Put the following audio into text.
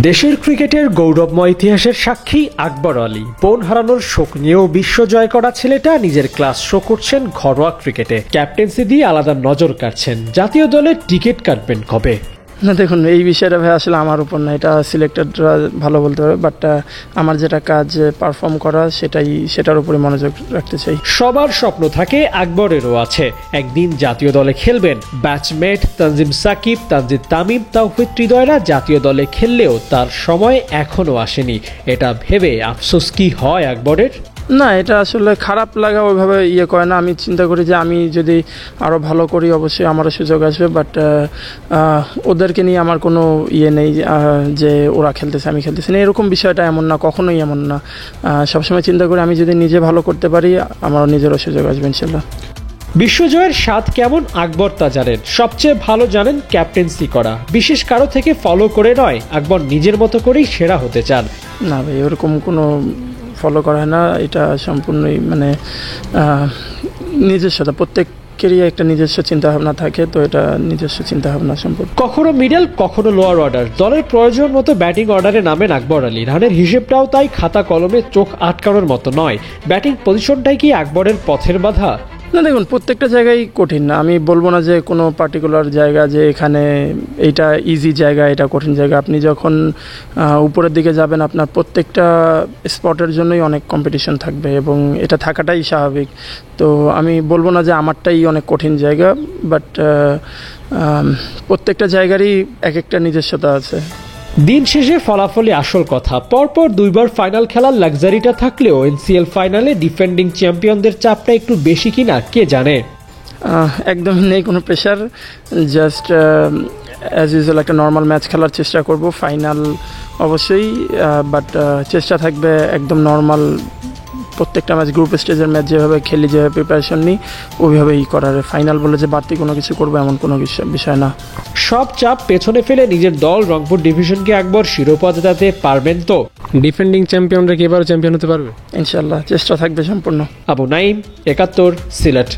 দেশের ক্রিকেটের গৌরবময় ইতিহাসের সাক্ষী আকবর আলী। বোন হারানোর শোক নিয়েও বিশ্ব জয় করা ছেলেটা নিজের ক্লাস শো করছেন ঘরোয়া ক্রিকেটে। ক্যাপ্টেন্সি দিয়ে আলাদা নজর কাটছেন। জাতীয় দলের টিকিট কাটবেন কবে? না দেখুন, এই বিষয়টা ভাই আসলে আমার উপর না, এটা সিলেক্টেডরা ভালো বলতে পারবে, বাট আমার যেটা কাজ পারফর্ম করা সেটার উপরে মনোযোগ রাখতে চাই। সবার স্বপ্ন থাকে, আকবরেরও আছে, একদিন জাতীয় দলে খেলবেন। ব্যাচমেট তানজিম সাকিব, তানজিদ তামিম, তাওফিক হৃদয়রা জাতীয় দলে খেললেও তার সময় এখনো আসেনি। এটা ভেবে আফসোস কি হয় আকবরের? না, এটা আসলে খারাপ লাগা ওইভাবে করে না। আমি চিন্তা করি যে আমি যদি আরও ভালো করি অবশ্যই আমারও সুযোগ আসবে, বাট ওদেরকে নিয়ে আমার কোনো নেই যে ওরা খেলতেছে আমি খেলতেছি না, এরকম বিষয়টা এমন না, কখনোই এমন না। সবসময় চিন্তা করি আমি যদি নিজে ভালো করতে পারি আমারও নিজেরও সুযোগ আসবে ইনশাল্লাহ। বিশ্বজয়ের স্বাদ কেমন আকবর তা জানেন। সবচেয়ে ভালো জানেন ক্যাপ্টেন্সি করা। বিশেষ কারো থেকে ফলো করে নয়, আকবর নিজের মতো করেই সেরা হতে চান। না ভাই, ওরকম কোনো ফলো করা হয় না, এটা সম্পূর্ণই নিজস্বতা। প্রত্যেকেরই একটা নিজস্ব চিন্তাভাবনা থাকে, তো এটা নিজস্ব চিন্তাভাবনা সম্পূর্ণ। কখনো মিডল, কখনো লোয়ার অর্ডার। দলের প্রয়োজন মতো ব্যাটিং অর্ডারে নামেন আকবর আলী। রানের হিসেবটাও তাই খাতা কলমে চোখ আটকানোর মতো নয়। ব্যাটিং পজিশনটাই কি আকবরের পথের বাধা? না দেখুন, প্রত্যেকটা জায়গায় কঠিন না। আমি বলবো না যে কোনো পার্টিকুলার জায়গা যে এখানে এইটা ইজি জায়গা, এটা কঠিন জায়গা। আপনি যখন উপরের দিকে যাবেন আপনার প্রত্যেকটা স্পটের জন্যই অনেক কম্পিটিশন থাকবে এবং এটা থাকাটাই স্বাভাবিক। তো আমি বলবো না যে আমারটাই অনেক কঠিন জায়গা, বাট প্রত্যেকটা জায়গারই এক একটা নিজস্বতা আছে। দিন শেষে ফলাফলই আসল কথা। পরপর দুইবার ফাইনাল খেলার লাক্সারিটা থাকলেও এনসিএল ফাইনালে ডিফেন্ডিং চ্যাম্পিয়নদের চাপটা একটু বেশি কিনা কে জানে। একদমই নেই কোনো প্রেশার, জাস্ট অ্যাজ ইউজুয়াল একটা নর্মাল ম্যাচ খেলার চেষ্টা করব। ফাইনাল অবশ্যই, বাট চেষ্টা থাকবে একদম নর্মাল প্রত্যেকটা ম্যাচ, গ্রুপ স্টেজের ম্যাচ যেভাবে খেলি, যেভাবে প্রিপারেশন নিই ওইভাবেই করার। ফাইনাল বলে যে বাড়তি কোনো কিছু করবো এমন কোনো বিষয় না। সব চাপ পেছনে ফেলে নিজের দল রংপুর ডিভিশনকে একবার শিরোপা জেতাতে পারবেন তো? ডিফেন্ডিং চ্যাম্পিয়নরা কি এবারও চ্যাম্পিয়ন হতে পারবে? ইনশাল্লাহ চেষ্টা থাকবে সম্পূর্ণ। আবু নাইম, ৭১, সিলেট।